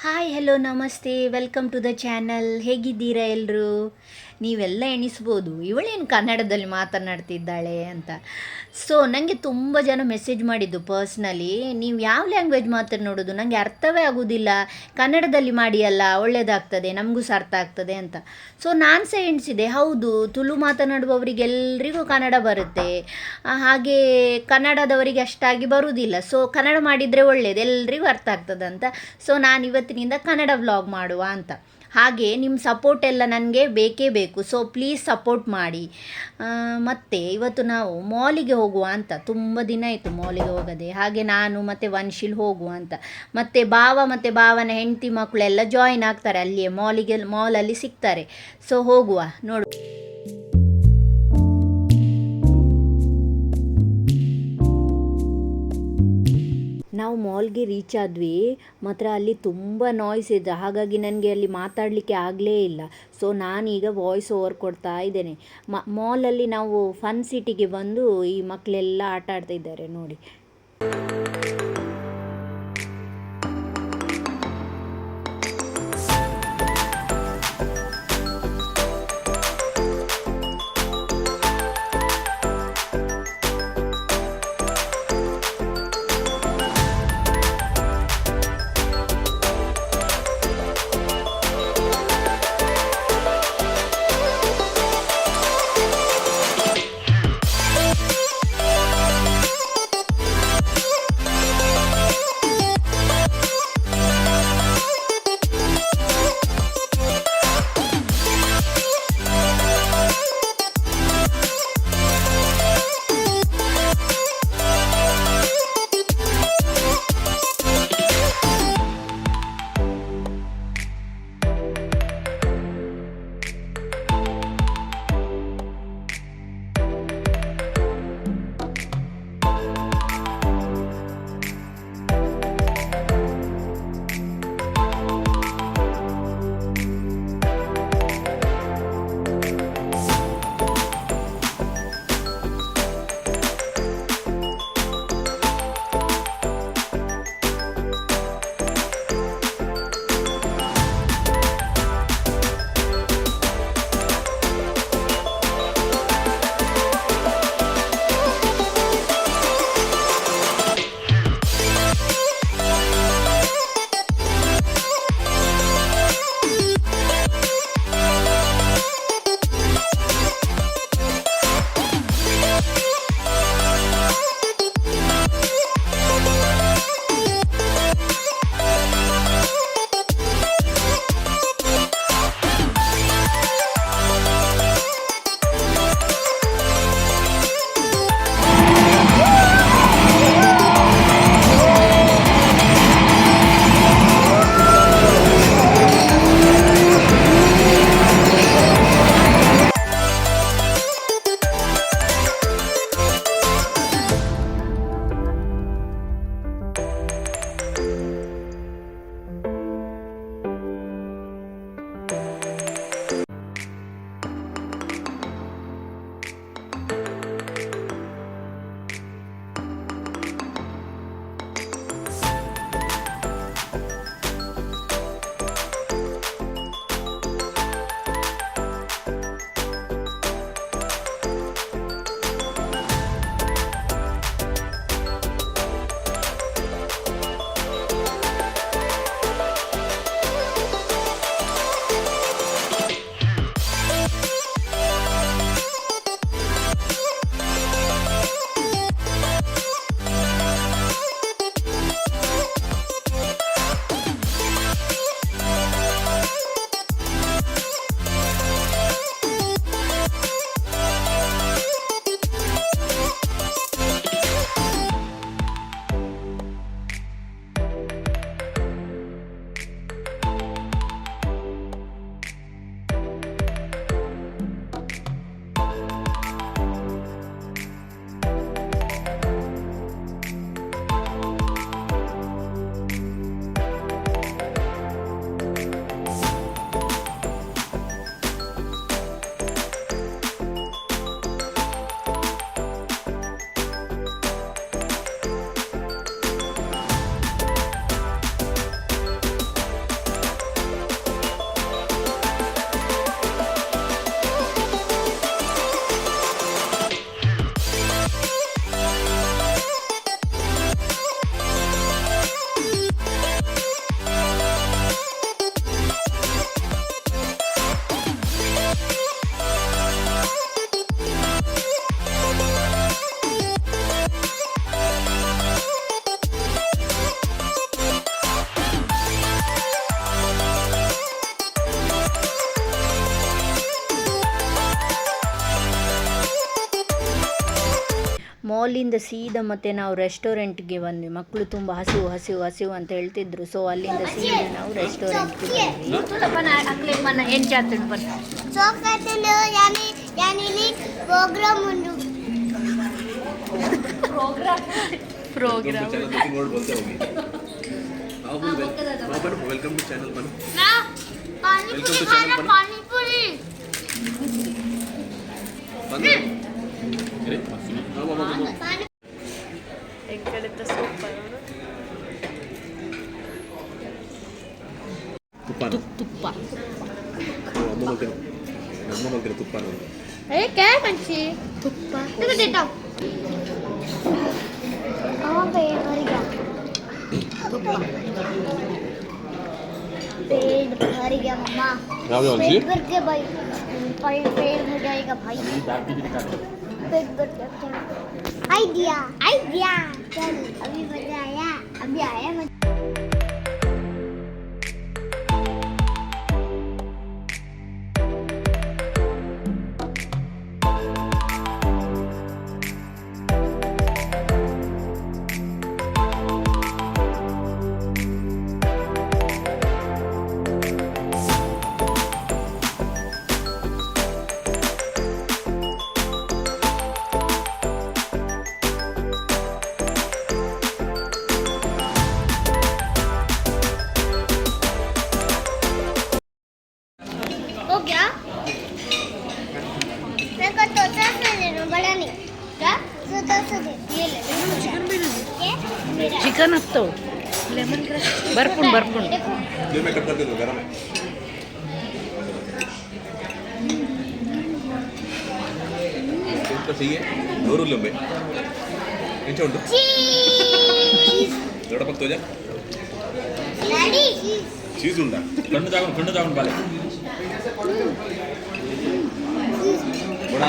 Hi hello ನಮಸ್ತೆ welcome to the channel. ಹೇಗಿದ್ದೀರಾ ಎಲ್ಲರೂ? ನೀವೆಲ್ಲ ಎಣಿಸ್ಬೋದು ಇವಳೇನು ಕನ್ನಡದಲ್ಲಿ ಮಾತನಾಡ್ತಿದ್ದಾಳೆ ಅಂತ. ಸೊ ನನಗೆ ತುಂಬ ಜನ ಮೆಸೇಜ್ ಮಾಡಿದ್ದು ಪರ್ಸ್ನಲಿ, ನೀವು ಯಾವ ಲ್ಯಾಂಗ್ವೇಜ್ ಮಾತನಾಡೋದು, ನನಗೆ ಅರ್ಥವೇ ಆಗೋದಿಲ್ಲ, ಕನ್ನಡದಲ್ಲಿ ಮಾಡಿ ಅಲ್ಲ ಒಳ್ಳೆಯದಾಗ್ತದೆ, ನಮಗೂ ಸಹ ಅರ್ಥ ಆಗ್ತದೆ ಅಂತ. ಸೊ ನಾನು ಸಹ ಎಣಿಸಿದೆ, ಹೌದು, ತುಳು ಮಾತನಾಡುವವರಿಗೆಲ್ಲರಿಗೂ ಕನ್ನಡ ಬರುತ್ತೆ, ಹಾಗೆ ಕನ್ನಡದವರಿಗೆ ಅಷ್ಟಾಗಿ ಬರುವುದಿಲ್ಲ. ಸೊ ಕನ್ನಡ ಮಾಡಿದರೆ ಒಳ್ಳೆಯದು, ಎಲ್ರಿಗೂ ಅರ್ಥ ಆಗ್ತದಂತ. ಸೊ ನಾನು ಇವತ್ತಿನಿಂದ ಕನ್ನಡ ವ್ಲಾಗ್ ಮಾಡುವ ಅಂತ. ಹಾಗೆ ನಿಮ್ಮ ಸಪೋರ್ಟ್ ಎಲ್ಲ ನನಗೆ ಬೇಕೇ ಬೇಕು. ಸೊ ಪ್ಲೀಸ್ ಸಪೋರ್ಟ್ ಮಾಡಿ. ಮತ್ತು ಇವತ್ತು ನಾವು ಮಾಲಿಗೆ ಹೋಗುವ ಅಂತ, ತುಂಬ ದಿನ ಆಯಿತು ಮಾಲಿಗೆ ಹೋಗದೆ. ಹಾಗೆ ನಾನು ಮತ್ತು ವಂಶಿಲ್ ಹೋಗುವ ಅಂತ. ಮತ್ತು ಭಾವ ಮತ್ತು ಭಾವನ ಹೆಂಡತಿ ಮಕ್ಕಳೆಲ್ಲ ಜಾಯಿನ್ ಆಗ್ತಾರೆ, ಅಲ್ಲಿಯೇ ಮಾಲಲ್ಲಿ ಸಿಗ್ತಾರೆ. ಸೊ ಹೋಗುವ ನೋಡು. ನಾವು ಮಾಲ್ಗೆ ರೀಚ್ ಆದ್ವಿ. ಮಾತ್ರ ಅಲ್ಲಿ ತುಂಬ ನಾಯ್ಸ್ ಇದೆ, ಹಾಗಾಗಿ ನನಗೆ ಅಲ್ಲಿ ಮಾತಾಡಲಿಕ್ಕೆ ಆಗಲೇ ಇಲ್ಲ. ಸೊ ನಾನೀಗ ವಾಯ್ಸ್ ಓವರ್ ಕೊಡ್ತಾ ಇದ್ದೇನೆ. ಮಾಲಲ್ಲಿ ನಾವು ಫನ್ ಸಿಟಿಗೆ ಬಂದು ಈ ಮಕ್ಕಳೆಲ್ಲ ಆಟ ಆಡ್ತಾ ಇದ್ದಾರೆ ನೋಡಿ. ಮಾಲಿಂದ ಸೀದಾ ಮತ್ತೆ ನಾವು ರೆಸ್ಟೋರೆಂಟ್ಗೆ ಬಂದ್ವಿ. ಮಕ್ಕಳು ತುಂಬ ಹಸಿವು ಹಸಿವು ಹಸಿವು ಅಂತ ಹೇಳ್ತಿದ್ರು. ಸೊ ಅಲ್ಲಿಂದ ಸೀದಾ ನಾವು ರೆಸ್ಟೋರೆಂಟ್ಗೆ ಬಂದ್ವಿ. ಏನು ಚಾತುಂಡು ಪ್ರೋಗ್ರಾಮ್ वेलकम टू चैनल बनो ತುಪ್ಪ ತುಪ್ಪ पेट भर गया मम्मा, पेट भर के भाई, पेट भर जाएगा भाई, पेट भर गया। आइडिया आइडिया चल अभी मजा आया, अभी आया मजा। हो गया? मैं को तोता से ले लूं, बड़ा नहीं क्या? तोता से दे ये ले चिकन भी ले ये मेरा ಚಿಕನ್ ಹತ್ತು ಲೆಮನ್ ಗ್ರಾಸ್ ಬರ್ಪುಂಡು ಬರ್ಪುಂಡು ये मैं कट कर दूं गरम है तो सही है नूरू लंबे इंच उंडू चीज एवढा फक्त तुझ्या डैडी चीज उंडा खंड जागून बाले बड़ा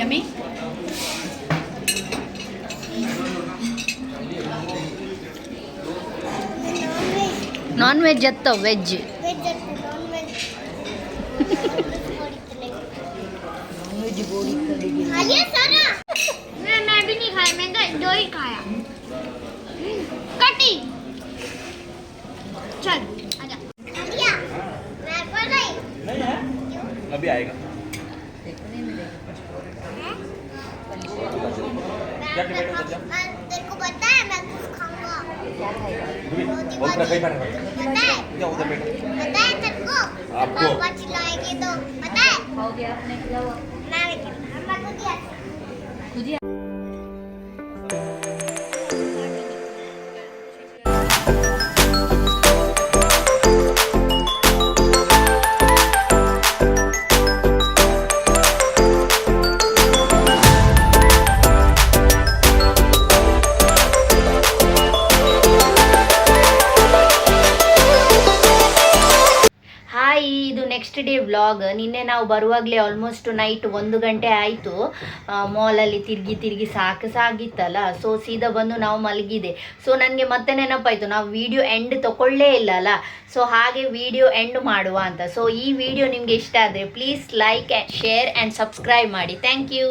ಯಮ್ಮಿ ನಾನ್ ವೆಜ್ ಹತ್ತವ veg veg non veg veg ಗೋಡಿ ಕಡೆಗೆ खा लिया सारा मैं भी नहीं खाया, मैं दो ही खाया। कटी चल आजा खा लिया मैं पर नहीं अभी आएगा तेरे को पता है मैं कुछ खाऊंगा बहुत रखा ही पड़ा पता है क्या उधर बैठा पता है तेरे को आपको? पापा चिल्लाएंगे तो पता है मैं को दिया ಹಾಯ್, ಇದು ನೆಕ್ಸ್ಟ್ ಡೇ ವ್ಲಾಗ್. ನಿನ್ನೆ ನಾವು ಬರುವಾಗಲೇ ಆಲ್ಮೋಸ್ಟ್ ನೈಟ್ 1 ಗಂಟೆ ಆಯಿತು. ಮಾಲಲ್ಲಿ ತಿರುಗಿ ಸಾಗಿತ್ತಲ್ಲ. ಸೊ ಸೀದಾ ಬಂದು ನಾವು ಮಲಗಿದೆ. ಸೊ ನನಗೆ ಮತ್ತೆ ನೆನಪಾಯಿತು ನಾವು ವಿಡಿಯೋ ಎಂಡ್ ತಗೊಳ್ಳೇ ಇಲ್ಲ ಅಲ್ಲ. ಸೊ ಹಾಗೆ ವಿಡಿಯೋ ಎಂಡ್ ಮಾಡುವ ಅಂತ. ಸೊ ಈ ವಿಡಿಯೋ ನಿಮಗೆ ಇಷ್ಟ ಆದರೆ please like and share and subscribe ಮಾಡಿ. Thank you.